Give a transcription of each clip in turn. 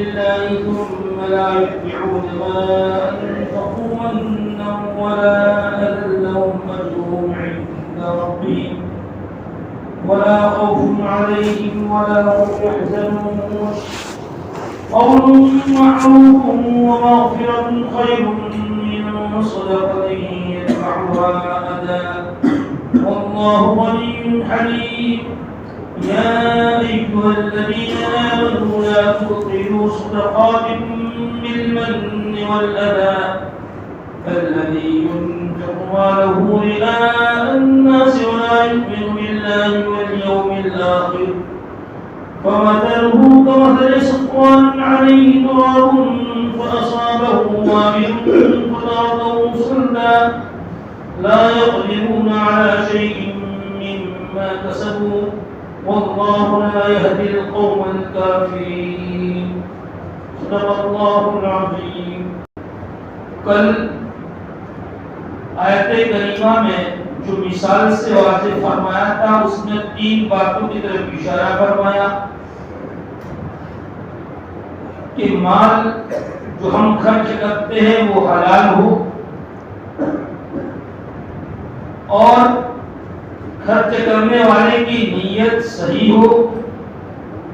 الله ثم لا يتبعون ما أنفقوا منا ولا أذى لهم أجرهم عند ربهم ولا خوف عليهم ولا هم يحزنون قول معروف ومغفرة خير من صدقة يتبعها أذى والله غني حليم يا أيها الذين آمنوا لا تبطلوا صدقاتكم بالمن والأذى الذي ينفق ماله رئاء الناس ولا يؤمن بالله واليوم الآخر فمثله كمثل صفوان عليه تراب فأصابه وابل فتركه صلدا لا يقدرون على شيء مما كسبوا والله لا يهدي القوم الكافرين صدق الله العظيم. کل آیت کریمہ میں جو مثال سے واضح فرمایا تھا اس میں 3 باتوں کی طرف اشارہ فرمایا کہ مال جو ہم خرچ کرتے ہیں وہ حلال ہو اور خرچ کرنے والے کی نیت صحیح ہو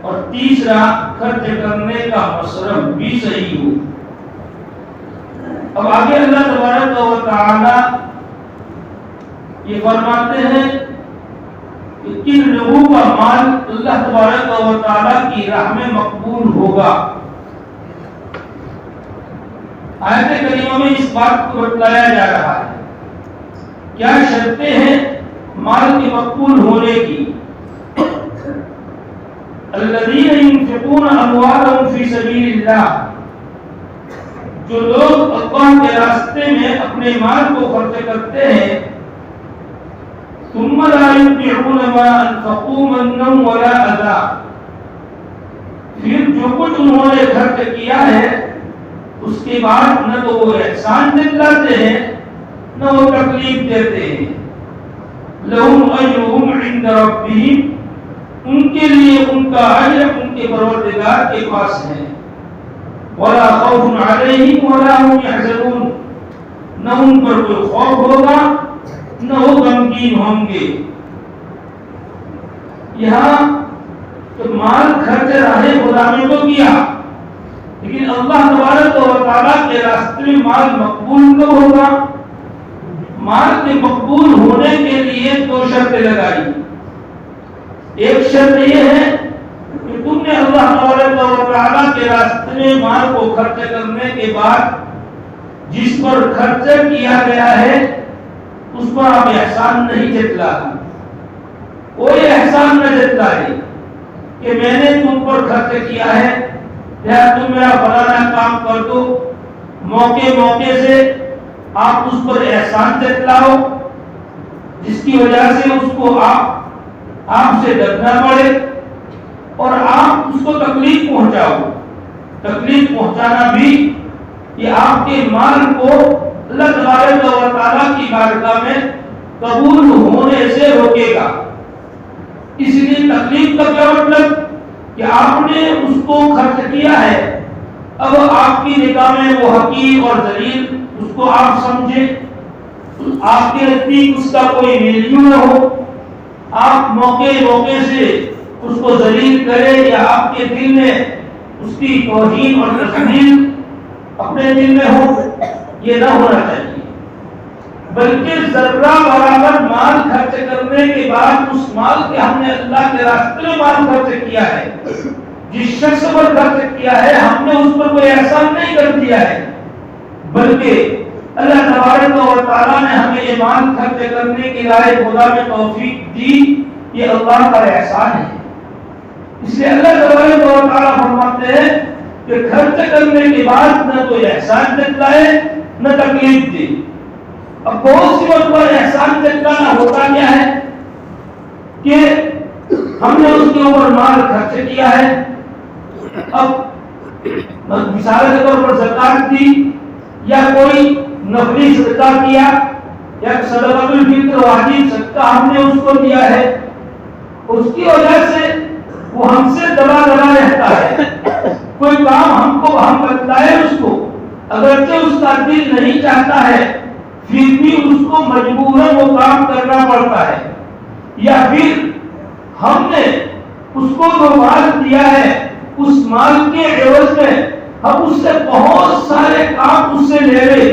اور تیسرا خرچ کرنے کا مصرف بھی صحیح ہو. اب آگے اللہ تبارک و تعالی یہ فرماتے ہیں کہ کن لوگوں کا مال اللہ تبارک و تعالی کی راہ میں مقبول ہوگا. آیت کریمہ میں اس بات کو بتلایا جا رہا ہے کیا شرطیں ہیں مال کے مقبول ہونے کی. الذین ينفقون اموالهم فی سبیل اللہ، جو لوگ اللہ کے راستے میں اپنے مال کو خرچ کرتے ہیں ثم لا يتبعون ما انفقوا منا ولا اذى، پھر جو کچھ انہوں نے خرچ کیا ہے اس کے بعد نہ تو وہ احسان دکھلاتے ہیں نہ وہ تکلیف دیتے ہیں. لہم اجرہم عند ربہم، ان کے لیے ان کا اجر ان کے پروردگار کے پاس ہے. ولا خوف علیہم ولا هم يحزنون، نہ ان پر کوئی خوف ہوگا نہ وہ غمگین ہوں گے. یہاں تو مال خرچ راہ خدا میں تو کیا، لیکن اللہ تبارک و تعالیٰ کے راستے میں مال مقبول کب ہوگا؟ مال کے مقبول ہونے کے لیے 2 شرطیں لگائی. ایک شرط یہ ہے کہ تم نے اللہ تبارک و تعالیٰ کے راستے میں مال کو خرچ کرنے کے بعد جس پر خرچ کیا گیا ہے اس پر آپ احسان نہیں جتلائیں. کوئی احسان نہ جتلائے کہ میں نے تم پر خرچ کیا ہے یا تم میرا فلانا کام کر دو. موقع سے آپ اس پر احسان جتلاؤ جس کی وجہ سے اس کو آپ سے ڈرنا پڑے اور آپ اس کو تکلیف پہنچاؤ. تکلیف پہنچانا بھی یہ آپ کے مال کو اللہ تبارک و تعالیٰ کی بارگاہ میں قبول ہونے سے روکے گا. اس لیے تکلیف کا کیا مطلب کہ آپ نے اس کو خرچ کیا ہے، اب آپ کی نگاہ میں وہ حقیر اور ذلیل اس کو آپ سمجھے، آپ کے نزدیک اس کا کوئی ویلیو نہ ہو، آپ موقع سے اس کو ذلیل کرے یا آپ کے دل میں اس کی توہین اور تذلیل اپنے دل میں ہو. یہ نہ ہونا چاہیے، بلکہ ذرہ برابر مال خرچ کرنے کے بعد اس مال کے ہم نے اللہ کے راستے میں مال خرچ کیا ہے، جس شخص پر خرچ کیا ہے ہم نے اس پر کوئی احسان نہیں کر دیا ہے، بلکہ اللہ تبارک و تعالیٰ نے ہمیں یہ مال خرچ کرنے کی راہ خدا میں توفیق دی. یہ اللہ کا احسان ہے. اس لیے اللہ تبارک و تعالیٰ فرماتے ہیں کہ خرچ کرنے کے بعد نہ تو احسان جتلائے نہ تکلیف دے. اب بہت سی وقت پر احسان جتلانا ہوتا کیا ہے کہ ہم نے اس کے اوپر مال خرچ کیا ہے، اب مثال کے طور پر زکات دی یا کوئی نفلی صدقہ کیا یا صدقۃ الفطر واجب صدقہ ہم نے اس کو دیا ہے، اس کی وجہ سے وہ ہم سے دبا رہتا ہے. کوئی کام ہم دل نہیں چاہتا ہے پھر بھی اس کو مجبوراً وہ کام کرنا پڑتا ہے، یا پھر ہم نے اس کو جو مال دیا ہے اس مال کے عوض میں ہم اس سے بہت سارے کام اس سے لے لے،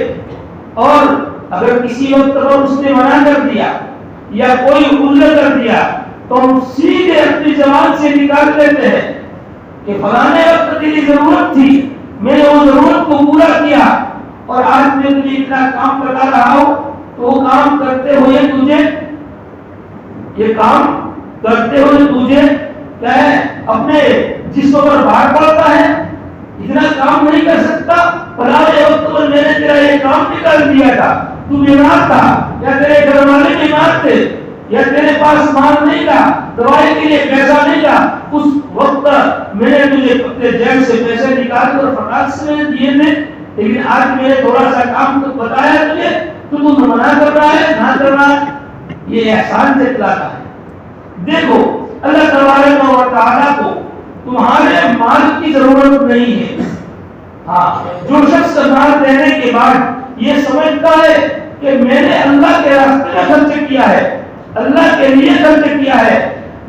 اور اگر کسی وقت پر اس نے منع کر دیا یا کوئی الجھن کر دیا تو ہم سیدھے اپنی زبان سے نکال لیتے ہیں کہ فلانے وقت تیری ضرورت تھی، میں نے وہ ضرورت کو پورا کیا، اور آج میں تجھے اتنا کام بتا رہا ہوں تو وہ کام کرتے ہوئے تجھے یہ کام کرتے ہوئے تجھے کیا ہے اپنے جسم پر بھار پڑتا ہے، اتنا کام نہیں کر سکتا، فلانے وقت پر میں نے تیرا یہ کام نکال دیا تھا، تو بیمار تھا یا تیرے گھر والے بیمار تھے یا تیرے پاس مال نہیں تھا، دوائی کے لیے پیسہ نہیں تھا، اس وقت میں نے تجھے اپنے جیب سے پیسے نکال کر فٹاک سے میں نے دیے تھے، لیکن آج میں نے تھوڑا سا کام بتایا تجھے تو تم منع کر رہا ہے، نہ کر رہا ہے، یہ احسان جتلاتا ہے۔ دیکھو اللہ تبارک و تعالیٰ کو تمہارے مال کی ضرورت نہیں ہے، ہاں جو شخص مال دینے کے بعد یہ سمجھتا ہے کہ میں نے اللہ کے راستے میں خرچ کیا ہے، اللہ کے لیے خرچ کیا ہے،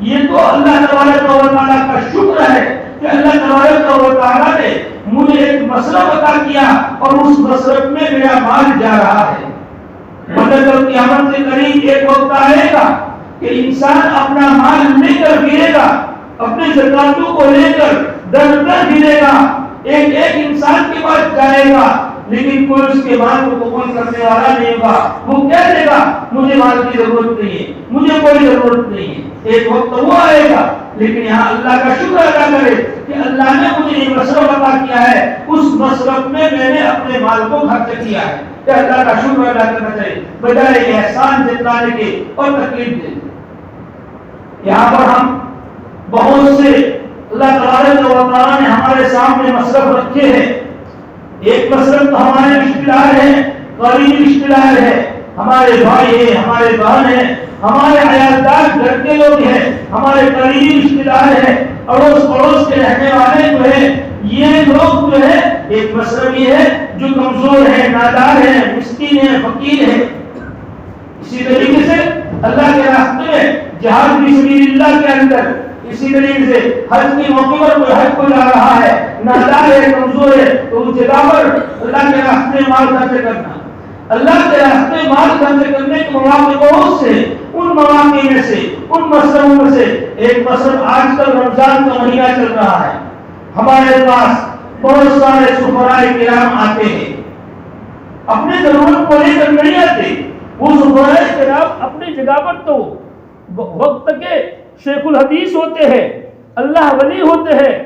یہ تو اللہ تبارک و تعالیٰ کا شکر ہے کہ اللہ تبارک و تعالیٰ نے مجھے ایک مصرف عطا کیا اور اس مصرف میں میرا مال جا رہا ہے۔ مگر قیامت سے قریب ایک وقت آئے گا کہ انسان اپنا مال لے کر گرے گا، اپنے زکاتوں کو لے کر در در گرے گا، ایک ایک انسان کے پاس جائے گا، لیکن کوئی اس کے مال کو قبول کرنے والا نہیں ہوگا، وہ کہہ دے گا مجھے مال کی ضرورت نہیں ہے، مجھے کوئی ضرورت نہیں ہے۔ ایک وقت وہ آئے گا، لیکن یہاں اللہ کا شکر ادا کرے کہ اللہ نے مجھے یہ مصرف عطا کیا ہے، اس مصرف میں میں نے اپنے مال کو خرچ کیا ہے، کہ اللہ کا شکر ادا کرنا چاہیے بجائے احسان جتلانے کے اور تکلیف دینے۔ یہاں پر ہم بہت سے اللہ تبارک و تعالیٰ نے ہمارے سامنے مصرف رکھے ہیں۔ ایک مصرف تو ہمارے رشتہ دار ہیں، قریبی رشتہ دار ہیں، ہمارے بھائی ہیں، ہمارے بہن ہیں، ہمارے عیالدار گھر کے لوگ ہیں، ہمارے قریبی رشتہ دار ہیں، اڑوس پڑوس کے رہنے والے جو ہیں، یہ لوگ جو ہے ایک مصرف یہ ہے جو کمزور ہیں، نادار ہیں، مسکین ہیں، فقیر ہیں۔ اسی طریقے سے اللہ کے راستے میں جہاد فی سبیل اللہ کے اندر، اسی طریقے سے حج کے موقع پر کوئی حج کو جا رہا ہے، نادار ہے، کمزور ہے، تو اس جگہ پر اللہ کے راستے میں مال خرچ کرنا، اللہ کے راستے میں مال خرچ کرنے کے مواقع بہت سے، ان مواقع میں سے، ان مصرفوں میں سے ایک مصرف آج کل رمضان کا مہینہ چل رہا ہے، ہمارے پاس بہت سارے سفراء کرام آتے ہیں، اپنی ضرورت کو لے کر نہیں آتے، وہ سفراء کرام اپنی جگہ پر تو وقت کے شیخ الحدیث ہوتے ہیں، اللہ ولی ہوتے ہیں،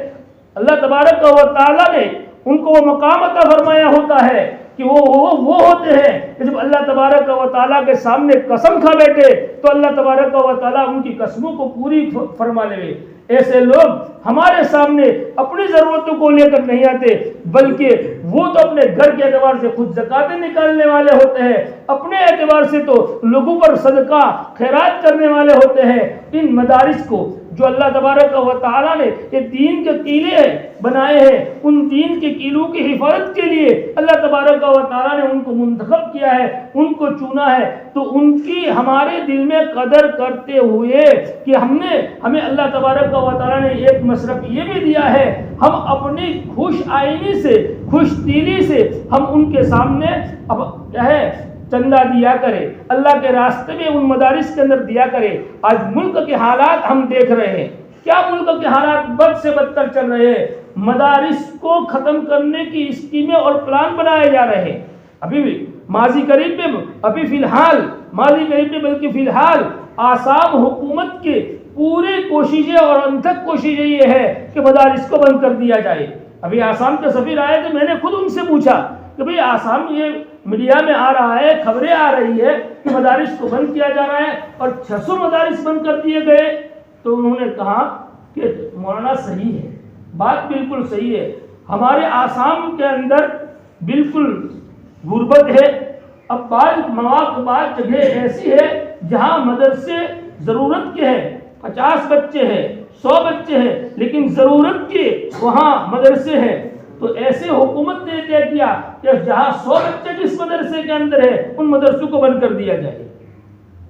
اللہ تبارک و تعالیٰ نے ان کو وہ مقام عطا فرمایا ہوتا ہے کہ وہ ہوتے ہیں کہ جب اللہ تبارک و تعالیٰ کے سامنے قسم کھا بیٹھے تو اللہ تبارک و تعالیٰ ان کی قسموں کو پوری فرما لے۔ ایسے لوگ ہمارے سامنے اپنی ضرورتوں کو لے کر نہیں آتے، بلکہ وہ تو اپنے گھر کے اعتبار سے خود زکاتیں نکالنے والے ہوتے ہیں، اپنے اعتبار سے تو لوگوں پر صدقہ خیرات کرنے والے ہوتے ہیں۔ ان مدارس کو جو اللہ تبارک و تعالیٰ نے یہ دین کے قلعے بنائے ہیں، ان دین کے قلعوں کی حفاظت کے لیے اللہ تبارک و تعالیٰ نے ان کو منتخب کیا ہے، ان کو چنا ہے، تو ان کی ہمارے دل میں قدر کرتے ہوئے کہ ہمیں اللہ تبارک و تعالیٰ نے ایک مصرف یہ بھی دیا ہے، ہم اپنی خوش آئینی سے، خوش دلی سے ہم ان کے سامنے کیا ہے چندہ دیا کرے، اللہ کے راستے میں ان مدارس کے اندر دیا کرے۔ آج ملک کے حالات ہم دیکھ رہے ہیں، کیا ملک کے حالات بد سے بدتر چل رہے ہیں، مدارس کو ختم کرنے کی اسکیمیں اور پلان بنائے جا رہے ہیں۔ ابھی بھی ماضی قریب میں بلکہ فی الحال آسام حکومت کے پوری کوششیں اور انتھک کوششیں یہ ہے کہ مدارس کو بند کر دیا جائے۔ ابھی آسام کے سفیر آئے تو میں نے خود ان سے پوچھا کہ بھئی آسام یہ میڈیا میں آ رہا ہے، خبریں آ رہی ہے کہ مدارس کو بند کیا جا رہا ہے اور 600 مدارس بند کر دیے گئے، تو انہوں نے کہا کہ مولانا صحیح ہے، بات بالکل صحیح ہے، ہمارے آسام کے اندر بالکل غربت ہے، اب بعض جگہ ایسی ہے جہاں مدرسے ضرورت کے ہیں، 50 بچے ہیں، 100 بچے ہیں، لیکن ضرورت کے وہاں مدرسے ہیں، تو ایسے حکومت نے طے کیا کہ جہاں 100 بچے جس مدرسے کے اندر ہے ان مدرسوں کو بند کر دیا جائے.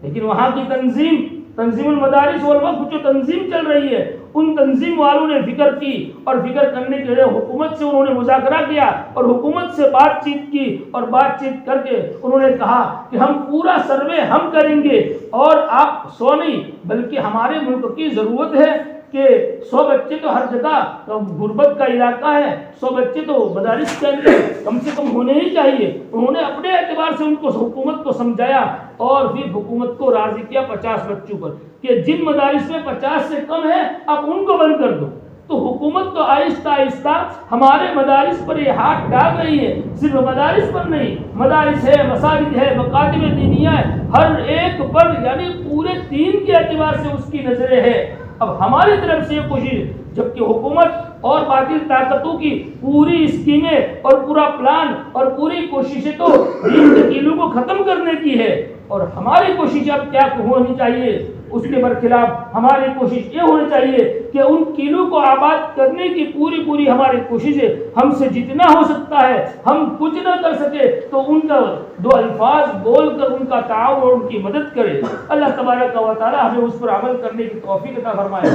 لیکن وہاں کی تنظیم المدارس والوقف جو تنظیم چل رہی ہے ان تنظیم والوں نے فکر کی اور فکر کرنے کے لیے حکومت سے انہوں نے مذاکرہ کیا اور حکومت سے بات چیت کی اور بات چیت کر کے انہوں نے کہا کہ ہم پورا سروے ہم کریں گے اور آپ 100 نہیں بلکہ ہمارے ملک کی ضرورت ہے کہ 100 بچے تو ہر جگہ غربت کا علاقہ ہے, 100 بچے تو مدارس کے اندر کم سے کم ہونے ہی چاہیے. انہوں نے اپنے اعتبار سے ان کو حکومت کو سمجھایا اور پھر حکومت کو راضی کیا 50 بچوں پر کہ جن مدارس میں 50 سے کم ہے آپ ان کو بند کر دو. تو حکومت تو آہستہ آہستہ ہمارے مدارس پر یہ ہاتھ ڈال رہی ہے. صرف مدارس پر نہیں, مدارس ہے, مساجد ہے, مکاتب دینیہ ہے, ہر ایک پر یعنی پورے دین کے اعتبار سے اس کی نظریں ہے. اب ہماری طرف سے یہ کوشش, جبکہ حکومت اور باطل طاقتوں کی پوری اسکیمیں اور پورا پلان اور پوری کوششیں تو دین کے کیلوں کو ختم کرنے کی ہے, اور ہماری کوشش اب کیا ہونی چاہیے, اس کے برخلاف ہماری کوشش یہ ہونی چاہیے کہ ان کیلوں کو آباد کرنے کی پوری ہماری کوششیں, ہم سے جتنا ہو سکتا ہے ہم کچھ نہ کر سکے تو ان کا 2 الفاظ بول کر ان کا تعاون اور ان کی مدد کرے. اللہ تبارک و تعالی ہمیں اس پر عمل کرنے کی توفیق عطا فرمائے.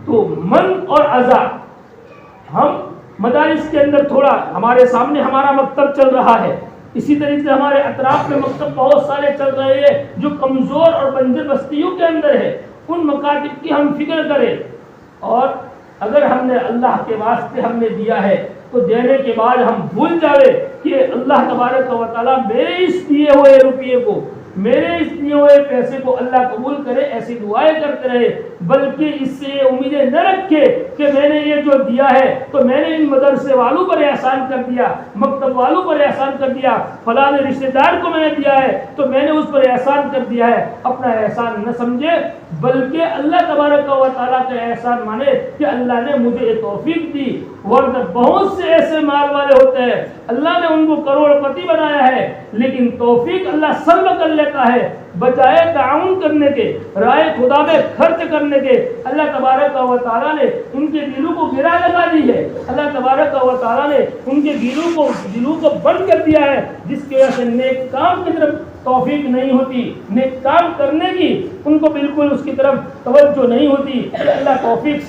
تو من اور اذا, ہم مدارس کے اندر تھوڑا ہمارے سامنے ہمارا مکتب چل رہا ہے, اسی طریقے سے ہمارے اطراف میں مکتب بہت سارے چل رہے ہیں جو کمزور اور بنجر بستیوں کے اندر ہے. ان مکاتب کی ہم فکر کریں, اور اگر ہم نے اللہ کے واسطے ہم نے دیا ہے تو دینے کے بعد ہم بھول جاوے کہ اللہ تبارک و تعالیٰ میرے اس دیے ہوئے روپیے کو, میرے اس دیے ہوئے پیسے کو اللہ قبول کرے, ایسی دعائیں کرتے رہے. بلکہ اس سے امیدیں نہ رکھے کہ میں نے یہ جو دیا ہے تو میں نے ان مدرسے والوں پر احسان کر دیا, مکتب والوں پر احسان کر دیا, فلاں رشتہ دار کو میں نے دیا ہے تو میں نے اس پر احسان کر دیا ہے. اپنا احسان نہ سمجھے بلکہ اللہ تبارک و تعالیٰ کا احسان مانے کہ اللہ نے مجھے یہ توفیق دی. ورنہ بہت سے ایسے مال والے ہوتے ہیں اللہ نے ان کو کروڑ پتی بنایا ہے لیکن توفیق اللہ سلب کر لیتا ہے. بجائے تعاون کرنے کے, رائے خدا میں خرچ کرنے کے, اللہ تبارک و تعالیٰ نے ان کے دلوں کو گرا لگا دی ہے. اللہ تبارک و تعالیٰ نے ان کے دلوں کو بند کر دیا ہے, جس کی وجہ سے نیک کام کی طرف توفیق نہیں ہوتی, نیک کام کرنے کی ان کو بالکل اس کی طرف توجہ نہیں ہوتی. اللہ توفیق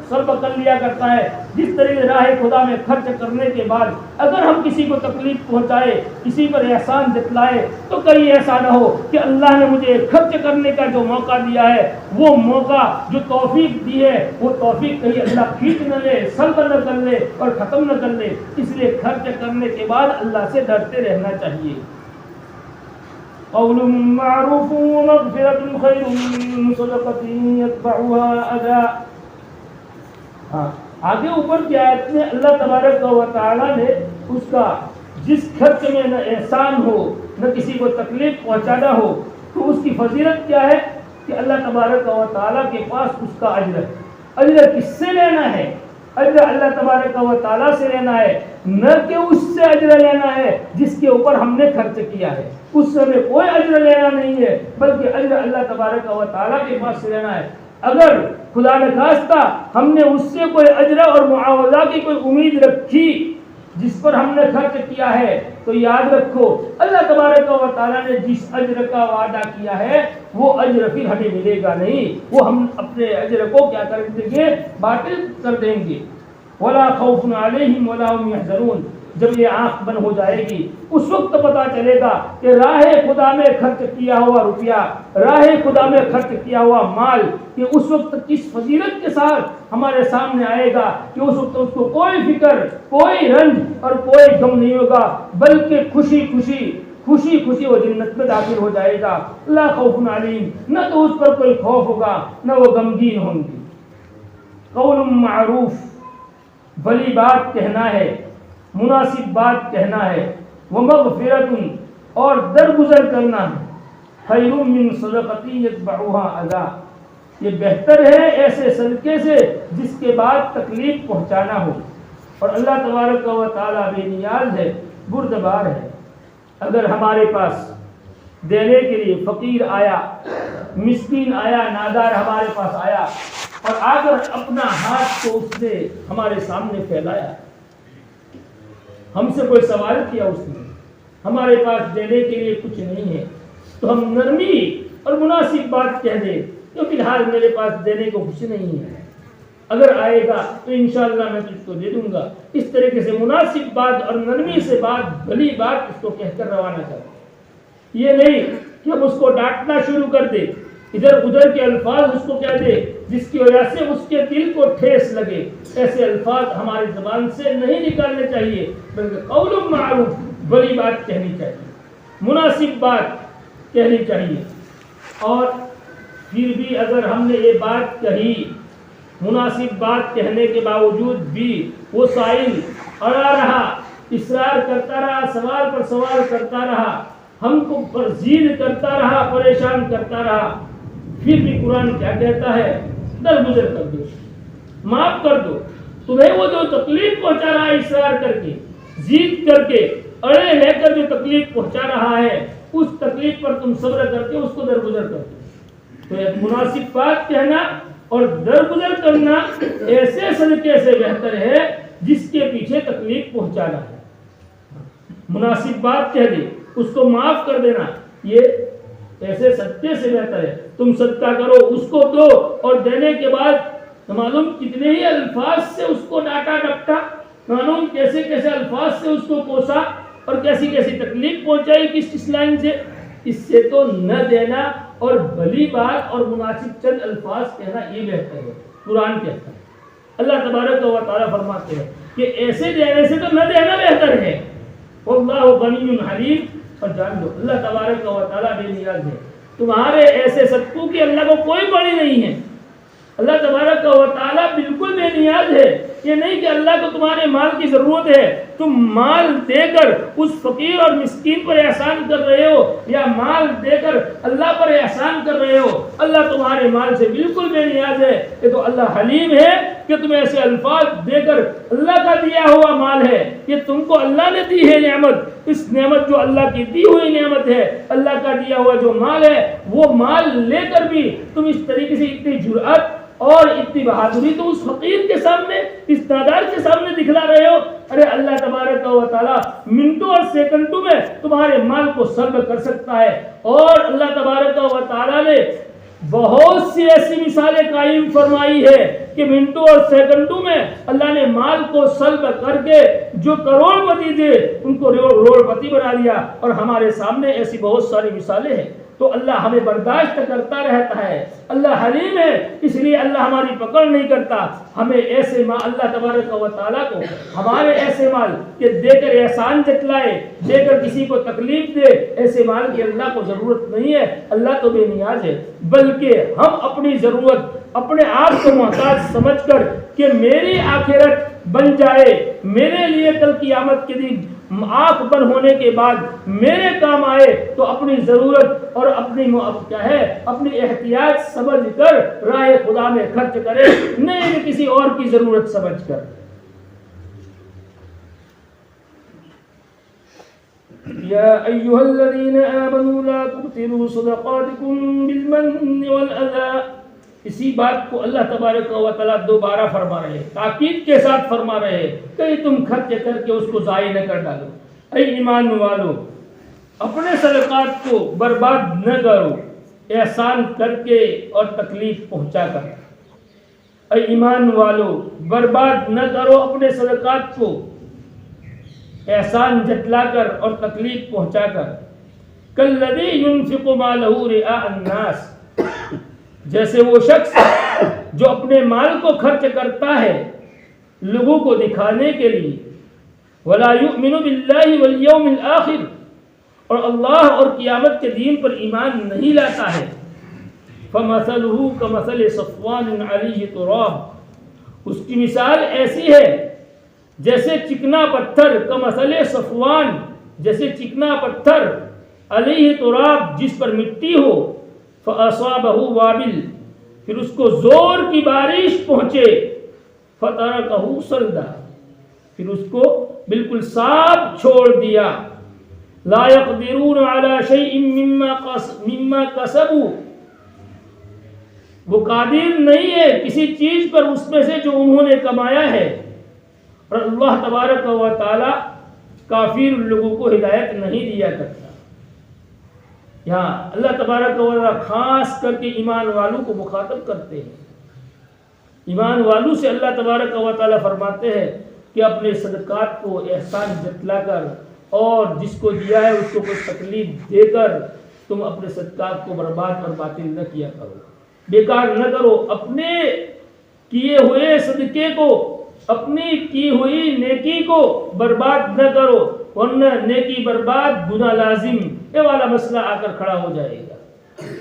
سلب کر لیا کرتا ہے. جس طریقے راہ خدا میں خرچ کرنے کے بعد اگر ہم کسی کو تکلیف پہنچائے, کسی پر احسان جتلائے تو کہیں ایسا نہ ہو کہ اللہ نے مجھے خرچ کرنے کا جو موقع دیا ہے, وہ موقع جو توفیق دی ہے, وہ توفیق کہیں اللہ کھینچ نہ لے, سلب نہ کر لے اور ختم نہ کر لے. اس لیے خرچ کرنے کے بعد اللہ سے ڈرتے رہنا چاہیے. قول معروف ومغفرة خير من صدقة يتبعها أذى. آگے اوپر کی آیت میں اللہ تبارک و تعالیٰ نے اس کا جس خرچ میں نہ احسان ہو نہ کسی کو تکلیف پہنچانا ہو تو اس کی فضیلت کیا ہے کہ اللہ تبارک و تعالیٰ کے پاس اس کا اجر ہے. اجر کس سے لینا ہے؟ اجر اللہ تبارک و تعالیٰ سے لینا ہے, نہ کہ اس سے اجر لینا ہے جس کے اوپر ہم نے خرچ کیا ہے. اس سے ہمیں کوئی اجر لینا نہیں ہے بلکہ اجر اللہ تبارک و تعالیٰ کے پاس سے لینا ہے. اگر خدا نہ خواستہ ہم نے اس سے کوئی اجر اور معاوضہ کی کوئی امید رکھی جس پر ہم نے خرچ کیا ہے تو یاد رکھو اللہ تبارک و تعالیٰ نے جس اجر کا وعدہ کیا ہے وہ اجر پھر ہمیں ملے گا نہیں. وہ ہم اپنے اجر کو کیا کر دیں گے, باطل کر دیں گے. ولا خوف علیہم ولا هم يحزنون. جب یہ آنکھ بند ہو جائے گی اس وقت پتا چلے گا کہ راہ خدا میں خرچ کیا ہوا روپیہ, راہ خدا میں خرچ کیا ہوا مال, کہ اس وقت کس فضیلت کے ساتھ ہمارے سامنے آئے گا کہ اس وقت اس کو کوئی فکر, کوئی رنج اور کوئی غم نہیں ہوگا بلکہ خوشی خوشی وہ جنت میں داخل ہو جائے گا. لا خوف علیم, نہ تو اس پر کوئی خوف ہوگا نہ وہ غمگین ہوں گی. قول معروف, بھلی بات کہنا ہے, مناسب بات کہنا ہے. ومغفرۃ, اور درگزر کرنا ہے. خیر من صدقۃ یتبعها اذى, یہ بہتر ہے ایسے صدقے سے جس کے بعد تکلیف پہنچانا ہو. اور اللہ تبارک و تعالیٰ بے نیاز ہے, بردبار ہے. اگر ہمارے پاس دینے کے لیے فقیر آیا, مسکین آیا, نادار ہمارے پاس آیا اور آ کر اپنا ہاتھ کو اس نے ہمارے سامنے پھیلایا ہم سے کوئی سوال کیا اس نے، ہمارے پاس دینے کے لیے کچھ نہیں ہے، تو ہم نرمی اور مناسب بات کہہ دیں کہ فی الحال میرے پاس دینے کو کچھ نہیں ہے، اگر آئے گا تو انشاءاللہ میں تجھ کو دے دوں گا. اس طریقے سے مناسب بات اور نرمی سے بات، بھلی بات اس کو کہہ کر روانہ کر. یہ نہیں کہ ہم اس کو ڈانٹنا شروع کر دیں، ادھر ادھر کے الفاظ اس کو کہہ دے جس کی وجہ سے اس کے دل کو ٹھیس لگے. ایسے الفاظ ہماری زبان سے نہیں نکالنے چاہیے، بلکہ قول معروف، بڑی بات کہنی چاہیے، مناسب بات کہنی چاہیے. اور پھر بھی اگر ہم نے یہ بات کہی، مناسب بات کہنے کے باوجود بھی وہ سائل اڑا رہا، اصرار کرتا رہا، سوال پر سوال کرتا رہا، ہم کو پرزید کرتا رہا، پریشان کرتا رہا، پھر بھی قرآن کیا کہتا ہے؟ درگزر کر دو، معاف کر دو. تمہیں وہ جو تکلیف پہنچا رہا ہے اصرار کر کے، ضد کر کے، اڑے لے کر جو تکلیف پہنچا رہا ہے، اس تکلیف پر تم صبر کر کے اس کو درگزر کر دو. تو ایک مناسب بات کہنا اور درگزر کرنا ایسے صدقے سے بہتر ہے جس کے پیچھے تکلیف پہنچانا ہے. مناسب بات کہہ دے، اس کو معاف کر دینا، یہ ایسے صدقے سے بہتر ہے. تم صدقہ کرو، اس کو دو، اور دینے کے بعد معلوم کتنے ہی الفاظ سے اس کو ڈانٹا ڈپٹا، معلوم کیسے کیسے الفاظ سے اس کو کوسا اور کیسی کیسی تکلیف پہنچائی کس لائن سے. اس سے تو نہ دینا اور بھلی بات اور مناسب چند الفاظ کہنا یہ بہتر ہے. قرآن کہتا ہے، اللہ تبارک و تعالیٰ فرماتے ہیں کہ ایسے دینے سے تو نہ دینا بہتر ہے. واللہ غنی حلیم. اور جان لو اللہ تبارک و تعالیٰ بے نیاز ہے. تمہارے ایسے صدقوں کی اللہ کو کوئی پڑی نہیں ہے. اللہ تبارک و تعالیٰ بالکل بے نیاز ہے. یہ نہیں کہ اللہ کو تمہارے مال کی ضرورت ہے، تم مال دے کر اس فقیر اور مسکین پر احسان کر رہے ہو، یا مال دے کر اللہ پر احسان کر رہے ہو. اللہ تمہارے مال سے بالکل بے نیاز ہے. یہ تو اللہ حلیم ہے کہ تمہیں ایسے الفاظ دے کر، اللہ کا دیا ہوا مال ہے، یہ تم کو اللہ نے دی ہے نعمت. اس نعمت جو اللہ کی دی ہوئی نعمت ہے، اللہ کا دیا ہوا جو مال ہے، وہ مال لے کر بھی تم اس طریقے سے اتنی جرأت اور اتنی بہادری تو اس فقیر کے سامنے، اس نادار کے سامنے دکھلا رہے ہو. ارے اللہ تبارک و تعالیٰ منٹوں اور سیکنڈوں میں تمہارے مال کو سلب کر سکتا ہے. اور اللہ تبارک و تعالیٰ نے بہت سی ایسی مثالیں قائم فرمائی ہے کہ منٹوں اور سیکنڈوں میں اللہ نے مال کو سلب کر کے جو کروڑ پتی تھے ان کو روڑ پتی بنا دیا. اور ہمارے سامنے ایسی بہت ساری مثالیں ہیں. تو اللہ ہمیں برداشت کرتا رہتا ہے. اللہ حلیم ہے، اس لیے اللہ ہماری پکڑ نہیں کرتا. ہمیں ایسے مال، اللہ تبارک و تعالیٰ کو ہمارے ایسے مال کہ دے کر احسان جتلائے، دے کر کسی کو تکلیف دے، ایسے مال کی اللہ کو ضرورت نہیں ہے. اللہ تو بے نیاز ہے. بلکہ ہم اپنی ضرورت، اپنے آپ کو محتاج سمجھ کر کہ میری آخرت بن جائے، میرے لیے کل قیامت کے دن آنکھ بند ہونے کے بعد میرے کام آئے، تو اپنی ضرورت اور اپنی اپنی احتیاج سمجھ کر راہ خدا میں خرچ کرے، نہیں کسی اور کی ضرورت سمجھ کر. یا ایھا الذین آمنوا لا تبطلوا صدقاتکم بالمن والاذی. اسی بات کو اللہ تبارک و تعالیٰ دوبارہ فرما رہے ہیں، تاکید کے ساتھ فرما رہے ہیں کہ تم خرچ کر کے اس کو ضائع نہ کر ڈالو. اے ایمان والو، اپنے صدقات کو برباد نہ کرو احسان کر کے اور تکلیف پہنچا کر. اے ایمان والو، برباد نہ کرو اپنے صدقات کو احسان جتلا کر اور تکلیف پہنچا کر. کالذی ينفق مالہ رئاء الناس. جیسے وہ شخص جو اپنے مال کو خرچ کرتا ہے لوگوں کو دکھانے کے لیے، ولا یؤمن باللہ والیوم الآخر، اور اللہ اور قیامت کے دین پر ایمان نہیں لاتا ہے. فمثلہ کمثل صفوان علیہ تراب. اس کی مثال ایسی ہے جیسے چکنا پتھر، کمثل صفوان جیسے چکنا پتھر، علیہ تراب جس پر مٹی ہو، فاصابہ وابل پھر اس کو زور کی بارش پہنچے، فترکہ صلدا پھر اس کو بالکل صاف چھوڑ دیا. لا يقدرون على شيء مما كسبوا. وہ قادر نہیں ہے کسی چیز پر اس میں سے جو انہوں نے کمایا ہے. اور اللہ تبارک و تعالی کافر لوگوں کو ہدایت نہیں دیا کرتا۔ یہاں اللہ تبارک و تعالیٰ خاص کر کے ایمان والوں کو مخاطب کرتے ہیں۔ ایمان والوں سے اللہ تبارک و تعالیٰ فرماتے ہیں کہ اپنے صدقات کو احسان جتلا کر اور جس کو دیا ہے اس کو کوئی تکلیف دے کر تم اپنے صدقات کو برباد اور باطل نہ کیا کرو، بیکار نہ کرو۔ اپنے کیے ہوئے صدقے کو، اپنی کی ہوئی نیکی کو برباد نہ کرو، ورنہ نیکی برباد گناہ لازم یہ والا مسئلہ آ کر کھڑا ہو جائے گا۔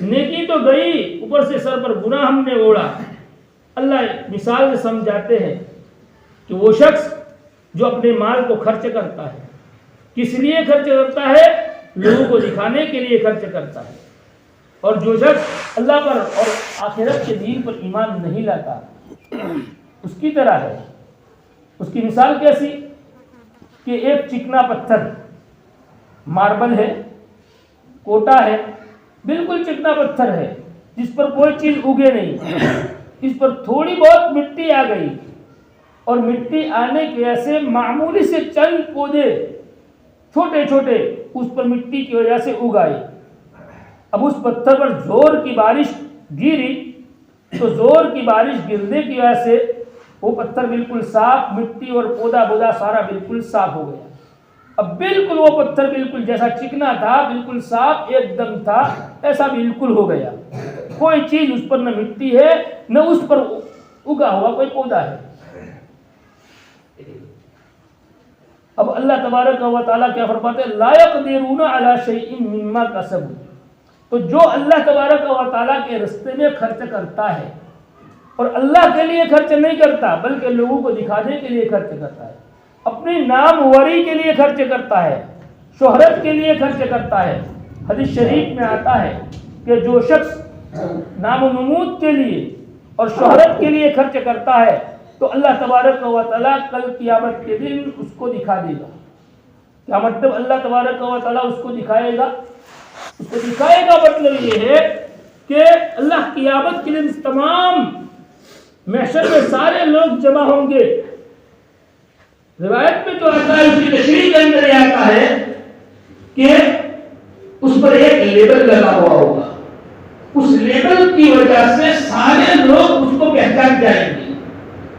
نیکی تو گئی، اوپر سے سر پر گناہ ہم نے اوڑا۔ اللہ مثال سے سمجھاتے ہیں کہ وہ شخص جو اپنے مال کو خرچ کرتا ہے، کس لیے خرچ کرتا ہے؟ لوگوں کو دکھانے کے لیے خرچ کرتا ہے، اور جو شخص اللہ پر اور آخرت کے دین پر ایمان نہیں لاتا اس کی طرح ہے۔ اس کی مثال کیسی کہ ایک چکنا پتھر، ماربل ہے، کوٹا ہے، بالکل چکنا پتھر ہے جس پر کوئی چیز اگے نہیں، اس پر تھوڑی بہت مٹی آ گئی اور مٹی آنے کی وجہ سے معمولی سے چند پودے چھوٹے چھوٹے اس پر مٹی کی وجہ سے اگائے۔ اب اس پتھر پر زور کی بارش گری تو زور کی بارش گرنے کی وجہ سے وہ پتھر بالکل صاف، مٹی اور پودا بودا سارا بالکل صاف ہو گیا۔ اب بالکل وہ پتھر بالکل جیسا چکنا تھا، بالکل صاف ایک دم تھا، ایسا بالکل ہو گیا۔ کوئی چیز اس پر نہ مٹی ہے نہ اس پر اگا ہوا کوئی پودا ہے۔ اب اللہ تبارک و تعالیٰ کیا فرماتے ہیں؟ لا يقدرون علی شیء مما کسبوا۔ تو جو اللہ تبارک و تعالیٰ کے راستے میں خرچ کرتا ہے اور اللہ کے لیے خرچ نہیں کرتا بلکہ لوگوں کو دکھانے کے لیے خرچ کرتا ہے، اپنی ناموری کے لیے خرچ کرتا ہے، شہرت کے لیے خرچ کرتا ہے۔ حدیث شریف میں آتا ہے کہ جو شخص نام و نمود کے لیے اور شہرت کے لیے خرچ کرتا ہے تو اللہ تبارک و تعالیٰ کل قیامت کے دن اس کو دکھا دے گا۔ کیا مطلب؟ اللہ تبارک و تعالیٰ اس کو دکھائے گا۔ اس کو دکھائے گا مطلب یہ ہے کہ اللہ قیامت کے دن تمام محشر میں سارے لوگ جمع ہوں گے۔ روایت میں جو آتا ہے اس کی تشریح کے اندر یہ آتا ہے کہ اس پر ایک لیبل لگا ہوا ہوگا، اس لیبل کی وجہ سے سارے لوگ اس کو پہچان جائیں گے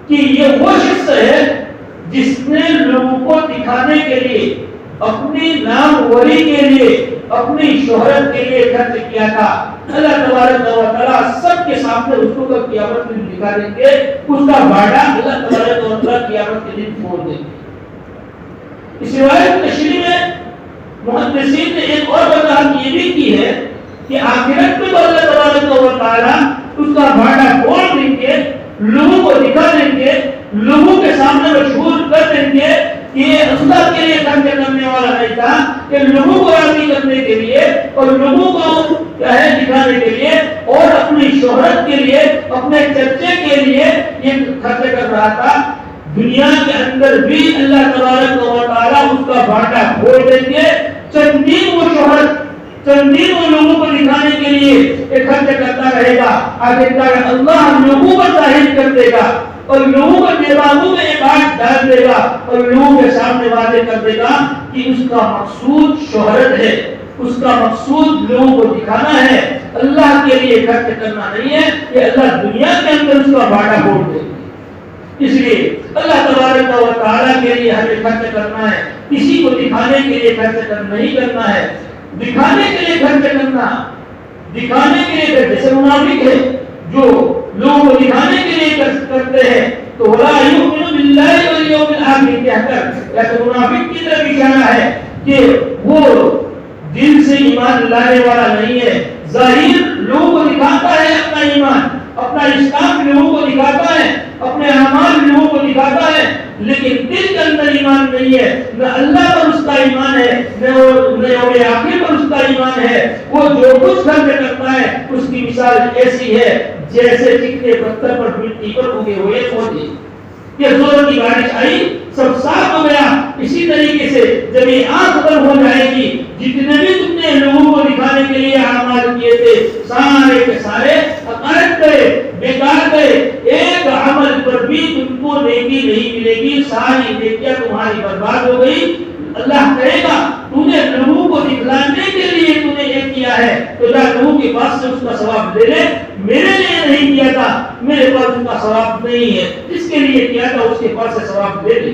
کہ یہ وہ شخص ہے جس نے لوگوں کو دکھانے کے لیے، اپنی ناموری کے لیے، اپنی شہرت کے لیے خرچ کیا تھا۔ اللہ تبارک و تعالیٰ سب کے سامنے اس کو قیامت کے دن دکھا دیں گے، اس کا بھاڑا اللہ تبارک و تعالیٰ قیامت کے دن چھوڑ دیں گے۔ اس روایت تشریح میں محدثین نے ایک اور وضاحت یہ بھی کی ہے کہ آخرت میں تو اللہ تبارک و تعالیٰ اس کا بھاڑا چھوڑ دیں گے، لوگوں کو دکھا دیں گے، لوگوں کے سامنے مشہور کر دیں گے کہ یہ اللہ کے لیے خرچ کرنے والا نہیں تھا، کہ لوگوں کو راضی کرنے کے لیے اور لوگوں کو کیا ہے دکھانے کے لیے اور اپنی شہرت کے لیے، اپنے چرچے کے لیے یہ خرچ کر رہا تھا۔ دنیا کے اندر بھی اللہ تبارک و تعالیٰ اس کا بھاٹا کھول دیں گے۔ چندین وہ شہرت، چندین وہ لوگوں کو دکھانے کے لیے ایک خرچ کرتا رہے گا، آگے تک اللہ لوگوں کو ظاہر کر دے گا اور لوگوں کو دماغوں میں یہ بات ڈال دے گا اور لوگوں کے سامنے واضح کر دے گا کہ اس کا مقصود شہرت ہے، اس کا مقصود لوگوں کو دکھانا ہے، اللہ کے لیے خرچ کرنا نہیں ہے کہ اللہ دنیا کے اندر اس کا بھاٹا کھول دے گا۔ اس لیے اللہ تبارک و تعالیٰ کے لیے ہمیں خرچ کرنا ہے، کسی کو دکھانے کے لیے خرچ نہیں کرنا ہے۔ دکھانے کے لیے خرچ کرنا، دکھانے کے لیے جیسے منافق ہے جو لوگوں کو دکھانے کے لیے خرچ کرتے ہیں تو ولا یؤمن باللہ والیوم الآخر کہہ کر یا تو منافق کی طرف اشارہ ہے کہ وہ دل سے ایمان لانے والا نہیں ہے، ظاہر لوگوں کو دکھاتا ہے اپنا ایمان، اپنا اسلام لوگوں کو دکھاتا ہے، اپنے اعمال لوگوں کو دکھاتا ہے، لیکن دل کے اندر ایمان نہیں ہے، نہ اللہ پر اس کا ایمان ہے، نہ یوم آخر پر اس کا ایمان ہے۔ وہ جو کچھ خرچ کرتا ہے اس کی مثال ایسی ہے جیسے چکنے پتھر پر مٹی پر اگے ہوئے پودے، کہ زور کی بارش آئی سب صاف ہو گیا۔ اسی طریقے سے جب یہ آنکھ ختم ہو جائے گی، جتنے بھی تم نے لوگوں کو دکھانے کے لیے اعمال کیے تھے سارے کے سارے اکارت گئے، بیکار گئے، ایک عمل پر بھی تم کو نیکی نہیں ملے گی، ساری نیکیاں تمہاری برباد ہو گئی۔ اللہ کہے گا تو نے لوگوں کو دکھلانے کے لیے تو نے یہ کیا ہے تو جا لوگوں کے پاس سے اس کا ثواب لے لے، میرے لیے نہیں کیا تھا، میرے پاس اس کا ثواب نہیں ہے، اس کے لیے کیا تھا اس کے پاس سے ثواب لے لے۔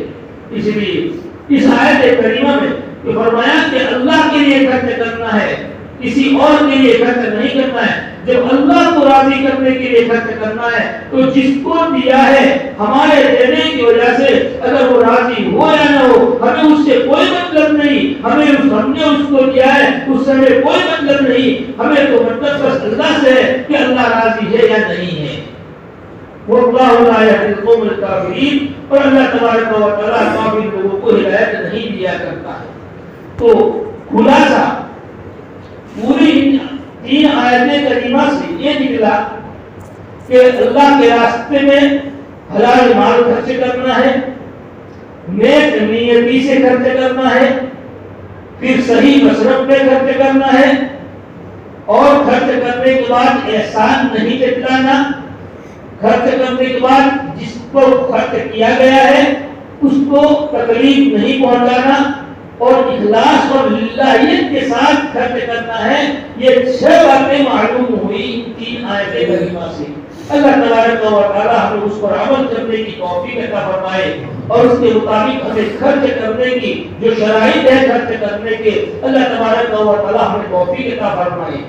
اس لیے اس آیت کریمہ میں کہ فرمایا کہ اللہ کے لیے خرچ کرنا ہے، کسی اور کے لیے خرچ نہیں کرنا ہے۔ جب اللہ کو راضی کرنے کے لیے خرچ کرنا ہے تو جس کو دیا ہے ہمارے دینے کی وجہ سے اگر وہ راضی ہو یا نہ ہو ہمیں اس سے کوئی مطلب نہیں، ہم نے اس کو دیا ہے اس سے ہمیں کوئی مطلب نہیں، ہمیں تو مطلب بس اللہ سے ہے کہ اللہ راضی ہے یا نہیں ہے۔ واللہ لا یہدی القوم الکافرین، اور اللہ تبارک و تعالی کافر لوگوں کو ہدایت نہیں دیا کرتا ہے۔ تو خلاصہ پوری 3 آیتیں کریمہ سے یہ نکلا کہ اللہ کے راستے میں حلال مال خرچ کرنا ہے، نیک نیتی سے خرچ کرنا ہے، پھر صحیح مصرف پہ خرچ کرنا ہے، اور خرچ کرنے کے بعد احسان نہیں جتلانا، خرچ کرنے کے بعد جس کو خرچ کیا گیا ہے اس کو تکلیف نہیں پہنچانا، اور اخلاص اور للہیت کے ساتھ خرچ کرنا ہے۔ یہ 6 باتیں معلوم ہوئی 3 آیتیں کریمہ سے۔ اللہ تبارک و تعالی ہمیں اس پر عمل کرنے کی توفیق عطا فرمائے، اور اس کے مطابق ہمیں خرچ کرنے کی جو شرائط ہے خرچ کرنے کے، اللہ تبارک و تعالی ہمیں توفیق عطا فرمائے۔